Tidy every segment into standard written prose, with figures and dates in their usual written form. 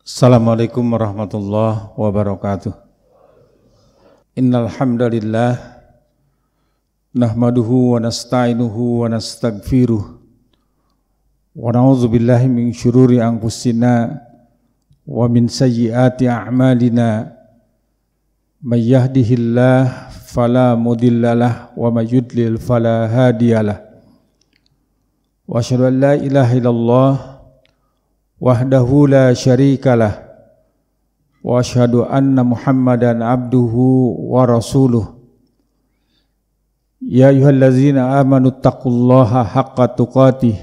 Assalamualaikum warahmatullahi wabarakatuh. Innal hamdalillah nahmaduhu wa nasta'inuhu wa nastaghfiruh wa na'udzu billahi min syururi anfusina wa min sayyiati a'malina. May yahdihillahu fala mudhillalah wa may yudlil fala hadiyalah. Wa asyhadu an la ilaha illallah wahdahu la syarikalah wa asyhadu anna Muhammadan abduhu wa rasuluh. Ya ayyuhallazina amanu taqullaha haqqa tuqatih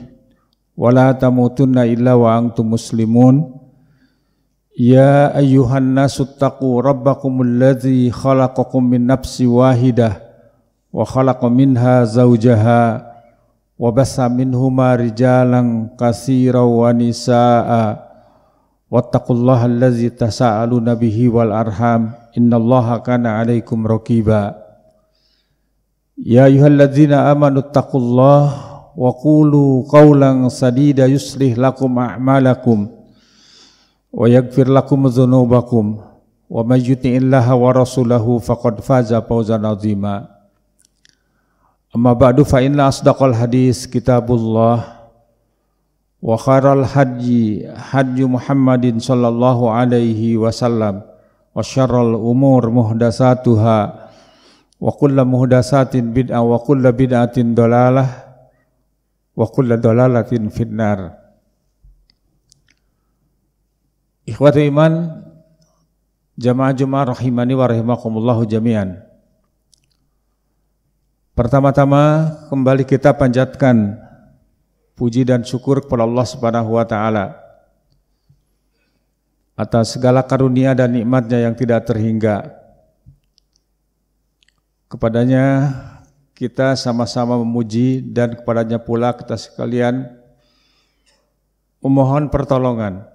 wa la tamutunna illa wa antum muslimun. Ya ayyuhan nasu taqu rabbakumul ladzi khalaqakum min nafsin wahidah wa khalaqa minha zawjaha wa bassa minhuma rijalan katsiran wa nisaa wattaqullaha allazi tasaaluna bihi wal arham innallaha kana 'alaikum raqiba. Ya ayyuhalladzina amanu taqullaha wa qulu qawlan sadida yuslih lakum a'malakum wa yaghfir lakum dzunubakum wa may yuti'illaha wa rasulahu faqad faza fawzan 'azima. Amma ba'du fa inna asdaqal hadis kitabullah wa khairal hadyi hadyu Muhammadin sallallahu alaihi wasallam wa syarrul umur muhdatsatuha wa kullu muhdatsatin bid'ah wa kullu bid'atin dhalalah wa kullu dhalalatin finnar. Ikhwati iman, jamaah Jumat rahimani wa rahimakumullahu jami'an. Pertama-tama kembali kita panjatkan puji dan syukur kepada Allah Subhanahu wa taala atas segala karunia dan nikmat-Nya yang tidak terhingga. Kepadanya kita sama-sama memuji dan kepadanya pula kita sekalian memohon pertolongan,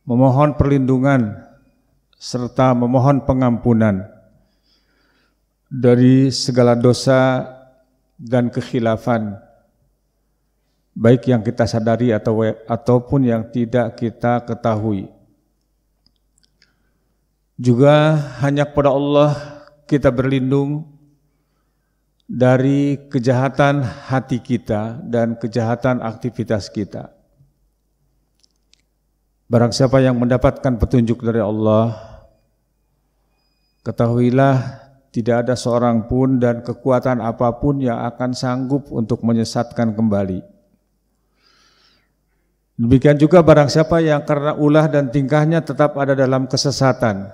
memohon perlindungan serta memohon pengampunan dari segala dosa dan kekhilafan, baik yang kita sadari ataupun yang tidak kita ketahui. Juga hanya kepada Allah kita berlindung dari kejahatan hati kita dan kejahatan aktivitas kita. Barang siapa yang mendapatkan petunjuk dari Allah, ketahuilah tidak ada seorang pun dan kekuatan apapun yang akan sanggup untuk menyesatkan kembali. Demikian juga barang siapa yang karena ulah dan tingkahnya tetap ada dalam kesesatan,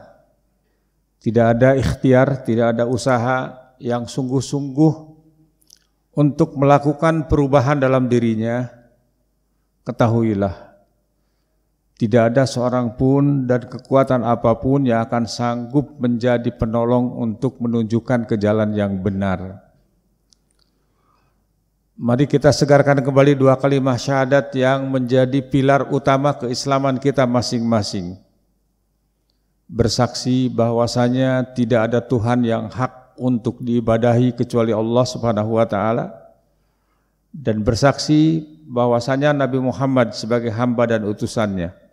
tidak ada ikhtiar, tidak ada usaha yang sungguh-sungguh untuk melakukan perubahan dalam dirinya, ketahuilah tidak ada seorang pun dan kekuatan apapun yang akan sanggup menjadi penolong untuk menunjukkan ke jalan yang benar. Mari kita segarkan kembali dua kalimat syahadat yang menjadi pilar utama keislaman kita masing-masing. Bersaksi bahwasanya tidak ada Tuhan yang hak untuk diibadahi kecuali Allah Subhanahu wa taala, dan bersaksi bahwasanya Nabi Muhammad sebagai hamba dan utusannya.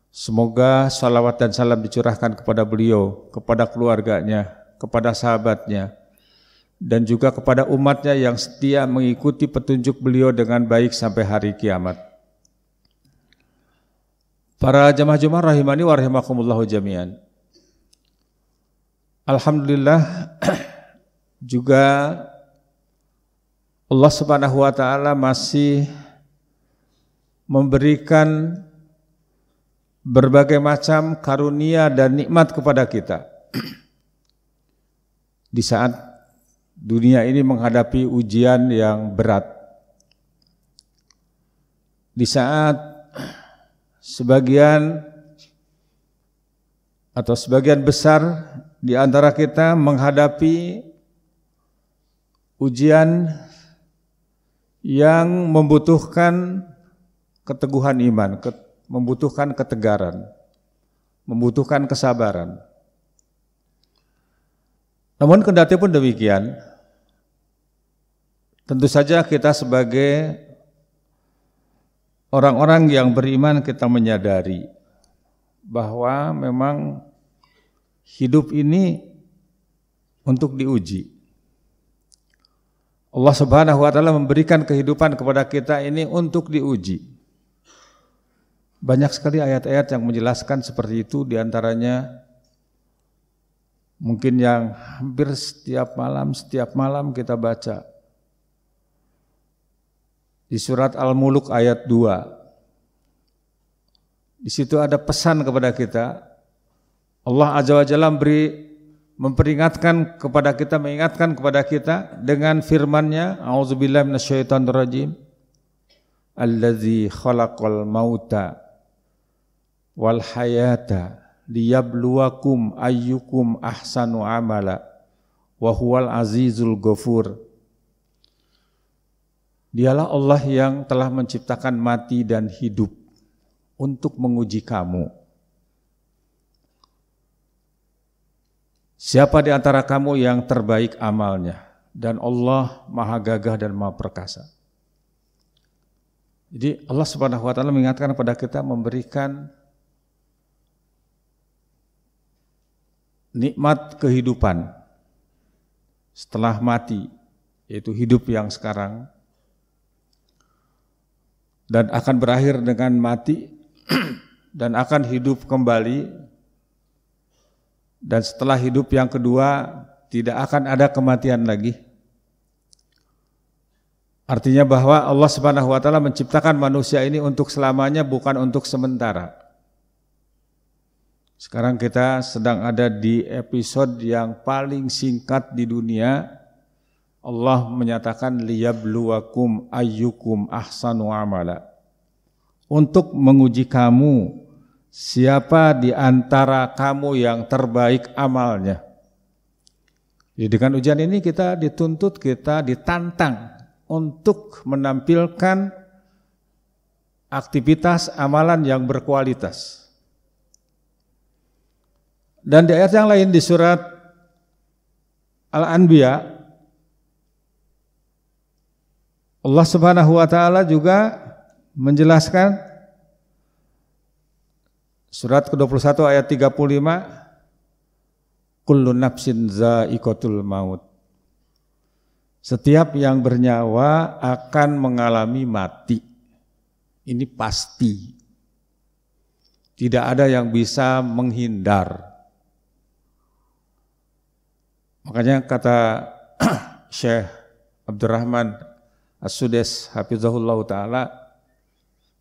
Semoga salawat dan salam dicurahkan kepada beliau, kepada keluarganya, kepada sahabatnya, dan juga kepada umatnya yang setia mengikuti petunjuk beliau dengan baik sampai hari kiamat. Para jamaah Jumat rahimani wa rahimakumullahu jami'an. Alhamdulillah juga Allah Subhanahu wa taala masih memberikan berbagai macam karunia dan nikmat kepada kita. Di saat dunia ini menghadapi ujian yang berat, di saat sebagian besar di antara kita menghadapi ujian yang membutuhkan keteguhan iman, membutuhkan ketegaran, membutuhkan kesabaran. Namun kendati pun demikian, tentu saja kita sebagai orang-orang yang beriman kita menyadari bahwa memang hidup ini untuk diuji. Allah Subhanahu wa taala memberikan kehidupan kepada kita ini untuk diuji. Banyak sekali ayat-ayat yang menjelaskan seperti itu, di antaranya mungkin yang hampir setiap malam kita baca. Di surat Al-Muluk ayat 2. Di situ ada pesan kepada kita. Allah Azza wa Jalla mengingatkan kepada kita dengan firman-Nya, A'udzubillahi minasyaitonirrajim. Allazi khalaqal mauta wal hayata liyabluwakum ayyukum ahsanu amala wa huwal azizul ghafur. Dialah Allah yang telah menciptakan mati dan hidup untuk menguji kamu. Siapa di antara kamu yang terbaik amalnya? Dan Allah Maha Gagah dan Maha Perkasa. Jadi Allah Subhanahu wa taala mengingatkan kepada kita, memberikan nikmat kehidupan setelah mati, yaitu hidup yang sekarang, dan akan berakhir dengan mati dan akan hidup kembali, dan setelah hidup yang kedua tidak akan ada kematian lagi. Artinya bahwa Allah Subhanahu wa taala menciptakan manusia ini untuk selamanya, bukan untuk sementara. Sekarang kita sedang ada di episode yang paling singkat di dunia. Allah menyatakan liyabluwakum ayyukum ahsanu amala. Untuk menguji kamu, siapa di antara kamu yang terbaik amalnya. Jadi dengan ujian ini kita dituntut, kita ditantang untuk menampilkan aktivitas amalan yang berkualitas. Dan di ayat yang lain di surat Al-Anbiya, Allah Subhanahu wa taala juga menjelaskan, surat ke-21 ayat 35, kullu nafsin za'iqatul maut. Setiap yang bernyawa akan mengalami mati. Ini pasti. Tidak ada yang bisa menghindar. Makanya kata Syekh Abdurrahman As-Sudais hafizahullah ta'ala,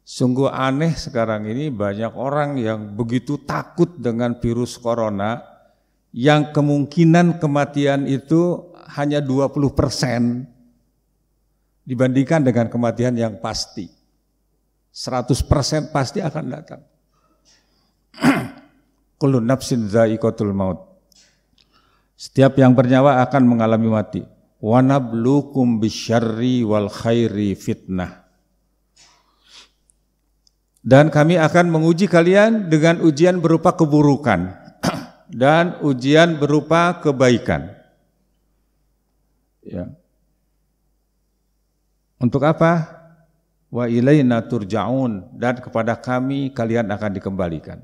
sungguh aneh sekarang ini banyak orang yang begitu takut dengan virus corona, yang kemungkinan kematian itu hanya 20% dibandingkan dengan kematian yang pasti. 100% pasti akan datang. Kullu nafsin za'iqatul maut. Setiap yang bernyawa akan mengalami mati. Wa nabluukum bisyarri wal khairi fitnah. Dan kami akan menguji kalian dengan ujian berupa keburukan dan ujian berupa kebaikan. Ya. Untuk apa? Wa ilaina turja'un, dan kepada kami kalian akan dikembalikan.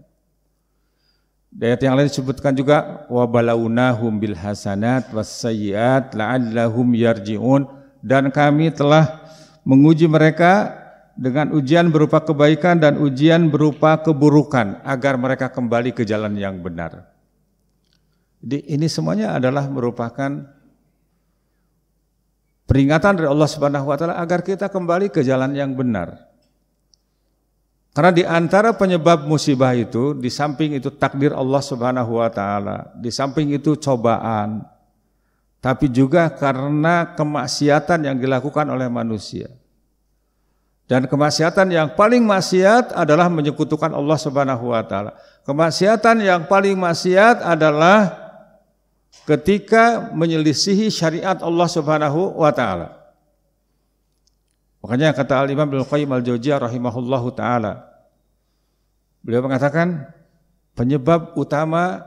Di ayat yang lain disebutkan juga wa balaunahum bil hasanat was sayyiat la'allahum yarji'un, dan kami telah menguji mereka dengan ujian berupa kebaikan dan ujian berupa keburukan agar mereka kembali ke jalan yang benar. Jadi ini semuanya adalah merupakan peringatan dari Allah Subhanahu wa taala agar kita kembali ke jalan yang benar. Karena di antara penyebab musibah itu, di samping itu takdir Allah Subhanahu wa taala, di samping itu cobaan, tapi juga karena kemaksiatan yang dilakukan oleh manusia. Dan kemaksiatan yang paling maksiat adalah menyekutukan Allah Subhanahu wa taala. Kemaksiatan yang paling maksiat adalah ketika menyelisihi syariat Allah Subhanahu wa taala. Makanya kata Al-Imam Ibnu Qayyim Al-Jauziyah rahimahullahu taala, beliau mengatakan penyebab utama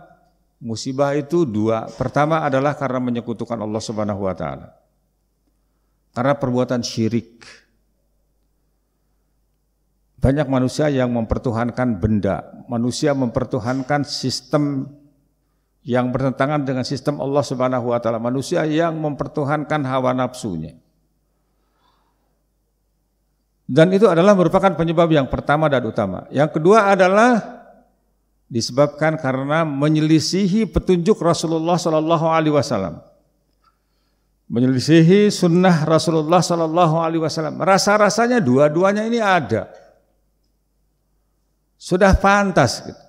musibah itu dua. Pertama adalah karena menyekutukan Allah Subhanahu wa taala. Karena perbuatan syirik. Banyak manusia yang mempertuhankan benda, manusia mempertuhankan sistem yang bertentangan dengan sistem Allah Subhanahu wa taala, manusia yang mempertuhankan hawa nafsunya. Dan itu adalah merupakan penyebab yang pertama dan utama. Yang kedua adalah disebabkan karena menyelisihi petunjuk Rasulullah sallallahu alaihi wasallam. Menyelisihi sunnah Rasulullah sallallahu alaihi wasallam. Rasa-rasanya dua-duanya ini ada. Sudah pantas gitu.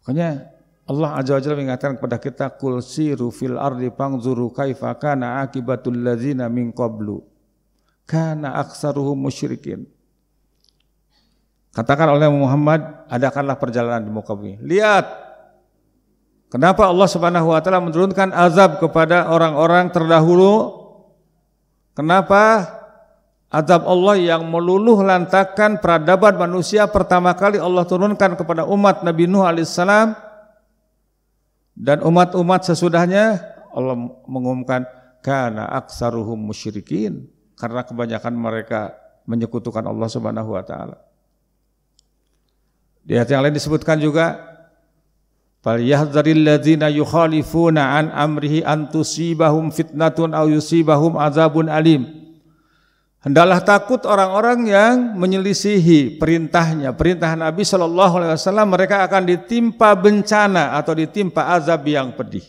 Makanya Allah Azza wa Jalla mengatakan kepada kita, qul siru fil ardi fanzuru kaifa kana akibatul ladzina min qablu kana aktsaruhum musyrikin. Katakan oleh Muhammad, adakanlah perjalanan di muka bumi. Lihat kenapa Allah Subhanahu wa taala menurunkan azab kepada orang-orang terdahulu. Kenapa azab Allah yang meluluh lantakan peradaban manusia pertama kali Allah turunkan kepada umat Nabi Nuh alaihissalam dan umat-umat sesudahnya. Allah mengumumkan kana aktsaruhum musyrikin, karena kebanyakan mereka menyekutukan Allah Subhanahu wa taala. Di ayat yang lain disebutkan juga, falyahdzaril ladzina yukhalifuna an amrihi an tusibahum fitnatun aw yusibahum azabun alim. Hendaklah takut orang-orang yang menyelisihi perintahnya, perintah Nabi SAW, mereka akan ditimpa bencana atau ditimpa azab yang pedih.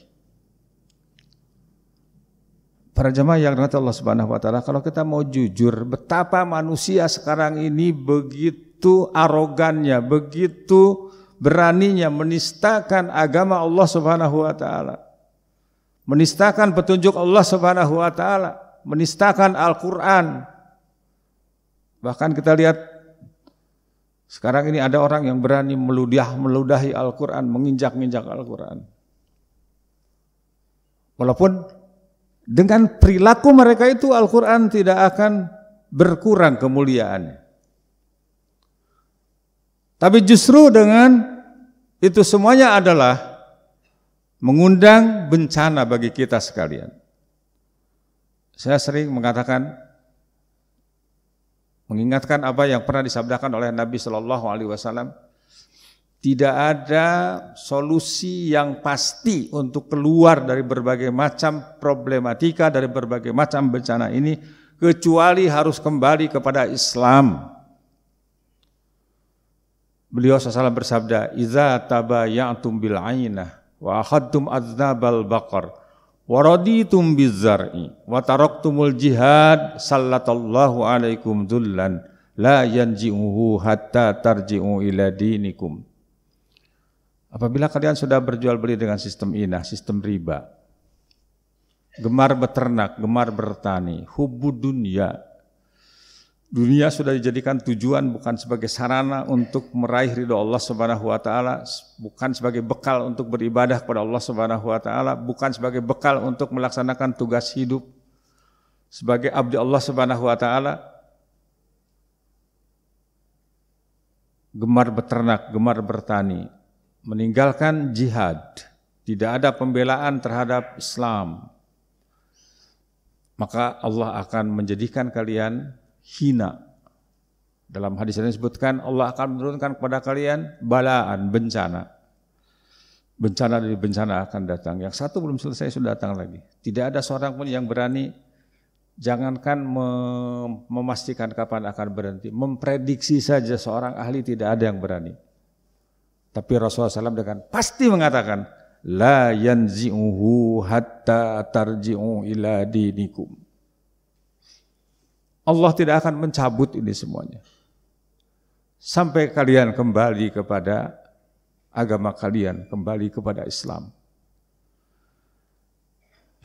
Para jemaah yang dirahmati Allah Subhanahu wa taala, kalau kita mau jujur, betapa manusia sekarang ini begitu arogannya, begitu beraninya menistakan agama Allah Subhanahu wa taala. Menistakan petunjuk Allah Subhanahu wa taala, menistakan Al-Qur'an. Bahkan kita lihat sekarang ini ada orang yang berani meludahi Al-Quran, menginjak-injak Al-Quran. Walaupun dengan perilaku mereka itu Al-Quran tidak akan berkurang kemuliaannya. Tapi justru dengan itu semuanya adalah mengundang bencana bagi kita sekalian. Saya sering mengingatkan apa yang pernah disabdakan oleh Nabi Shallallahu Alaihi Wasallam, tidak ada solusi yang pasti untuk keluar dari berbagai macam problematika, dari berbagai macam bencana ini, kecuali harus kembali kepada Islam. Beliau SAW bersabda, "Iza tabayatum bil ainah wa akhadtum aznabal baqar wa raditum bizzar'i wa taraktumul jihad sallatallahu alaikum dzullan la yanji'uhu hatta tarji'u ila dinikum." Apabila kalian sudah berjual beli dengan sistem inah, sistem riba, gemar beternak, gemar bertani, hubbu dunya, dunia sudah dijadikan tujuan bukan sebagai sarana untuk meraih ridho Allah Subhanahu wa taala, bukan sebagai bekal untuk beribadah kepada Allah Subhanahu wa taala, bukan sebagai bekal untuk melaksanakan tugas hidup sebagai abdi Allah Subhanahu wa taala. Gemar beternak, gemar bertani, meninggalkan jihad, tidak ada pembelaan terhadap Islam, maka Allah akan menjadikan kalian hina. Dalam hadis ini disebutkan Allah akan menurunkan kepada kalian balaan, bencana. Bencana dari bencana akan datang. Yang satu belum selesai sudah datang lagi. Tidak ada seorang pun yang berani, jangankan memastikan kapan akan berhenti, memprediksi saja seorang ahli tidak ada yang berani. Tapi Rasulullah SAW dengan pasti mengatakan, la yanzi'uhu hatta tarji'u ila dinikum. Allah tidak akan mencabut ini semuanya sampai kalian kembali kepada agama kalian, kembali kepada Islam.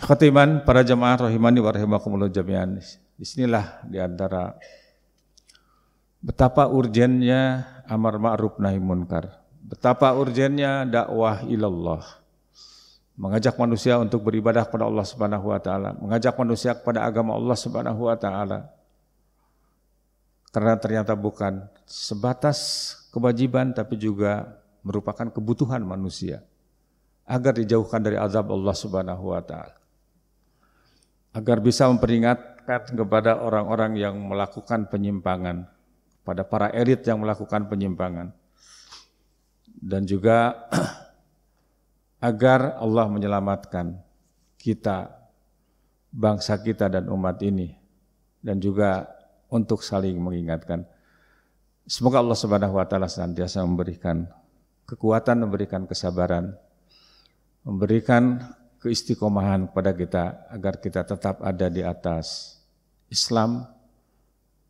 Khatiman, para jemaah rahimani wa rahimakumullah jami'an. Disinilah diantara betapa urgennya amar ma'ruf nahi munkar, betapa urgennya dakwah ilallah, mengajak manusia untuk beribadah kepada Allah Subhanahu wa taala, mengajak manusia kepada agama Allah Subhanahu wa taala. Karena ternyata bukan sebatas kewajiban tapi juga merupakan kebutuhan manusia agar dijauhkan dari azab Allah Subhanahu wa taala. Agar bisa memperingatkan kepada orang-orang yang melakukan penyimpangan, pada para elit yang melakukan penyimpangan. Dan juga agar Allah menyelamatkan kita, bangsa kita dan umat ini, dan juga untuk saling mengingatkan. Semoga Allah Subhanahu wa taala senantiasa memberikan kekuatan, memberikan kesabaran, memberikan keistiqomahan kepada kita agar kita tetap ada di atas Islam,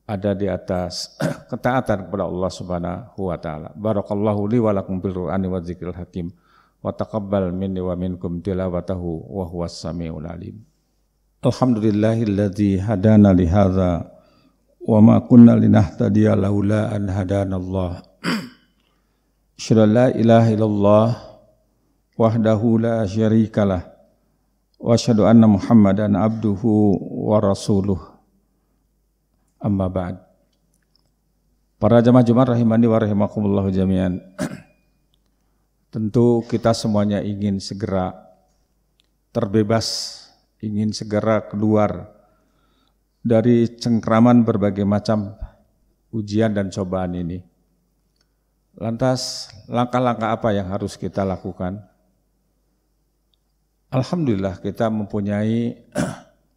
ada di atas ketaatan kepada Allah Subhanahu wa taala. Barakallahu li wa lakum bil Qur'ani wa dzikril hakim wa taqabbal minni wa minkum tilawatahu wa huwas samiul alim. Alhamdulillahilladzi hadana li hadza wa ma kunna linahtadiya laula an hadanallah. Asyhadu an la ilaha illallah wahdahu la syarikalah wa asyhadu anna Muhammadan abduhu wa rasuluh. Amma ba'd. Para jamaah Jumat rahimani wa rahimakumullah jami'an. Tentu kita semuanya ingin segera terbebas, ingin segera keluar dari cengkraman berbagai macam ujian dan cobaan ini. Lantas langkah-langkah apa yang harus kita lakukan? Alhamdulillah kita mempunyai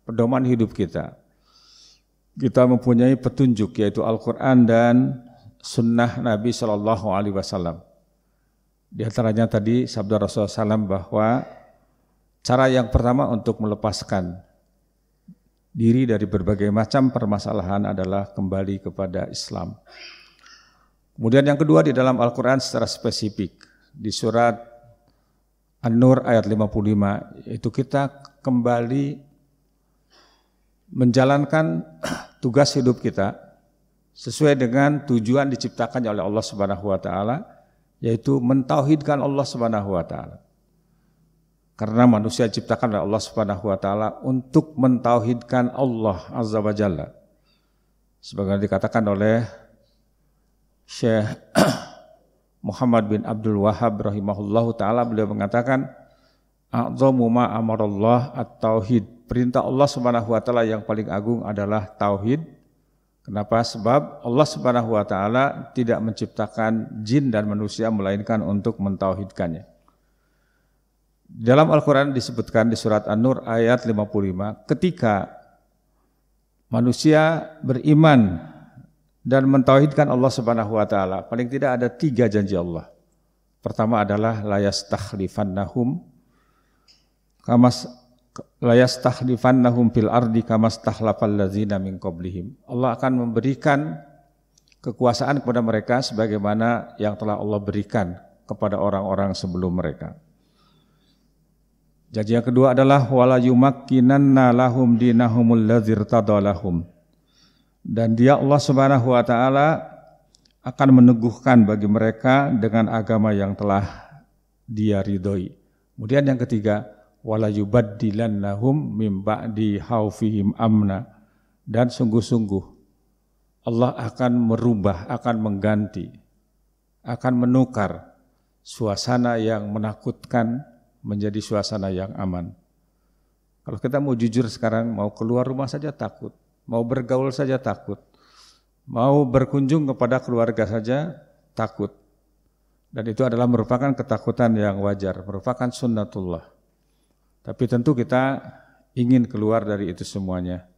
pedoman hidup kita. Kita mempunyai petunjuk yaitu Al-Quran dan Sunnah Nabi SAW. Di antaranya tadi sabda Rasulullah SAW bahwa cara yang pertama untuk melepaskan diri dari berbagai macam permasalahan adalah kembali kepada Islam. Kemudian yang kedua di dalam Al-Quran secara spesifik di surat An-Nur ayat 55 yaitu kita kembali menjalankan tugas hidup kita sesuai dengan tujuan diciptakan oleh Allah Subhanahu wa taala yaitu mentauhidkan Allah Subhanahu wa taala. Karena manusia diciptakan oleh Allah Subhanahu wa taala untuk mentauhidkan Allah Azza wa Jalla. Sebagaimana dikatakan oleh Syekh Muhammad bin Abdul Wahhab rahimahullahu taala, beliau mengatakan a'dhamu ma amarallah at-tauhid. Perintah Allah Subhanahu wa taala yang paling agung adalah tauhid. Kenapa? Sebab Allah Subhanahu wa taala tidak menciptakan jin dan manusia melainkan untuk mentauhidkannya. Dalam Al-Quran disebutkan di surat An-Nur ayat 55, ketika manusia beriman dan mentauhidkan Allah Subhanahu wa taala, paling tidak ada 3 janji Allah. Pertama adalah la yastakhlifannahum fil ardi kama stakhlafal ladzina min qablihim. Allah akan memberikan kekuasaan kepada mereka sebagaimana yang telah Allah berikan kepada orang-orang sebelum mereka. Janji yang kedua adalah wala yumakkinanna lahum dinahumul ladzir tadalahum. Dan dia Allah Subhanahu wa taala akan meneguhkan bagi mereka dengan agama yang telah Dia ridhoi. Kemudian yang ketiga, wala yubaddilannahum mim ba'di khaufihim amna. Dan sungguh-sungguh Allah akan merubah, akan mengganti, akan menukar suasana yang menakutkan menjadi suasana yang aman. Kalau kita mau jujur sekarang, mau keluar rumah saja takut, mau bergaul saja takut, mau berkunjung kepada keluarga saja takut. Dan itu adalah merupakan ketakutan yang wajar, merupakan sunnatullah. Tapi tentu kita ingin keluar dari itu semuanya.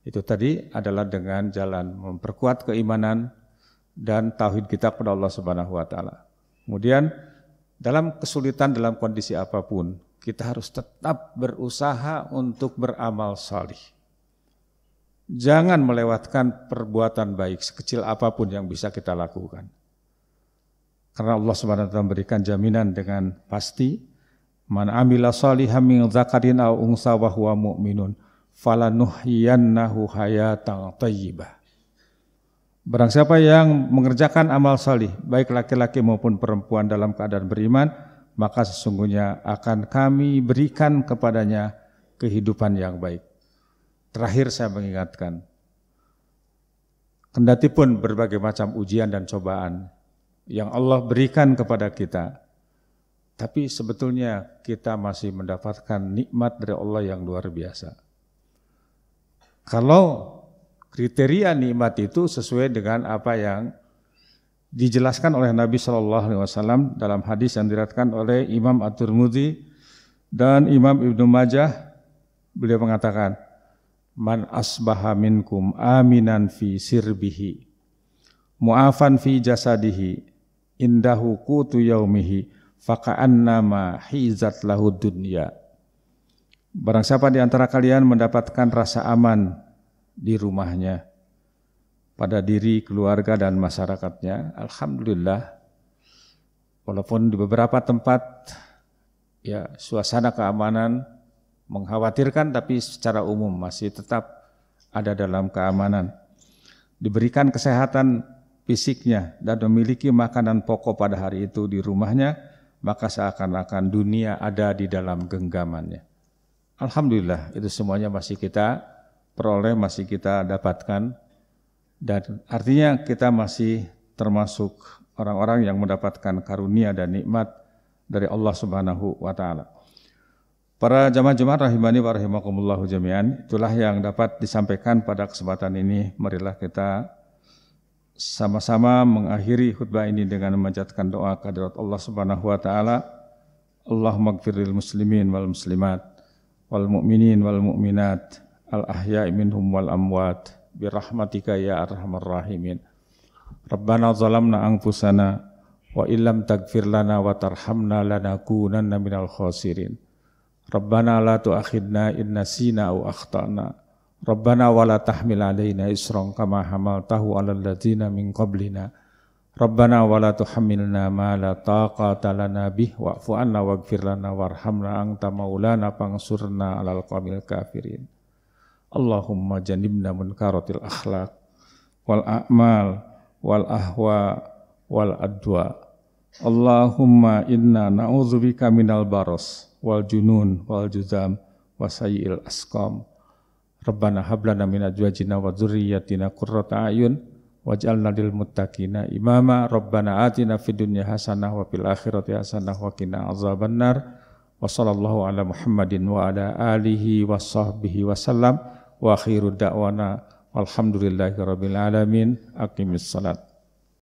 Itu tadi adalah dengan jalan memperkuat keimanan dan tauhid kita kepada Allah Subhanahu wa taala. Kemudian dalam kesulitan, dalam kondisi apapun, kita harus tetap berusaha untuk beramal salih. Jangan melewatkan perbuatan baik sekecil apapun yang bisa kita lakukan. Karena Allah Subhanahu wa taala memberikan jaminan dengan pasti, man amila shalihan min dzakarin aw unsa wa huwa mu'minun falanuhyiyannahu hayatan thayyibah. Barang siapa yang mengerjakan amal salih, baik laki-laki maupun perempuan dalam keadaan beriman, maka sesungguhnya akan kami berikan kepadanya kehidupan yang baik. Terakhir saya mengingatkan, kendatipun berbagai macam ujian dan cobaan yang Allah berikan kepada kita, tapi sebetulnya kita masih mendapatkan nikmat dari Allah yang luar biasa. Kalau kriteria nikmat itu sesuai dengan apa yang dijelaskan oleh Nabi SAW dalam hadis yang diriwayatkan oleh Imam At-Tirmidzi dan Imam Ibnu Majah. Beliau mengatakan, man asbaha minkum aminan fi sirbihi, mu'afan fi jasadihi, indahu qutu yaumihi, faka'annama hizat lahu dunya. Barang siapa di antara kalian mendapatkan rasa aman di rumahnya, pada diri, keluarga, dan masyarakatnya, alhamdulillah, walaupun di beberapa tempat ya suasana keamanan mengkhawatirkan, tapi secara umum masih tetap ada dalam keamanan. Diberikan kesehatan fisiknya dan memiliki makanan pokok pada hari itu di rumahnya, maka seakan-akan dunia ada di dalam genggamannya. Alhamdulillah, itu semuanya masih kita peroleh, masih kita dapatkan, dan artinya kita masih termasuk orang-orang yang mendapatkan karunia dan nikmat dari Allah Subhanahu wa taala. Para jamaah-jamaah rahimani wa rahimakumullahu jami'an, itulah yang dapat disampaikan pada kesempatan ini. Marilah kita sama-sama mengakhiri khutbah ini dengan memanjatkan doa kehadirat Allah Subhanahu wa taala. Allahumma ighfirlil muslimin wal muslimat wal mu'minin wal mu'minat al ahya'i minhum wal amwat birahmatika ya arhamar rahimin. Rabbana zalamna anfusana wa illam taghfir lana wa tarhamna lanakunanna minal khasirin. Rabbana la tu'akhidna in nasina aw akhtana. Rabbana wa la tahmil alaina isran kama hamaltahu 'alal ladzina min qablina. Rabbana wa la tuhammilna ma la taqata lana bih wa'fu 'anna waghfir lana warhamna anta maulana fansurna 'alal qaumil kafirin. Allahumma jannibna munkaratil akhlaq wal a'mal wal ahwa wal adwa. Allahumma inna na'udzubika minal baros wal junun wal juzam wa sayyi'il asqam. Rabbana hab lana min azwajina wa dzurriyyatina qurrata a'yun waj'alna lil muttaqina imama. Rabbana atina fid dunya hasanah wa fil akhirati hasanah wa qina azabannar. Wa sallallahu ala Muhammadin wa ala alihi wa sahbihi wa sallam. Wa akhiru da'wana walhamdulillahi rabbil alamin. Aqimis salat.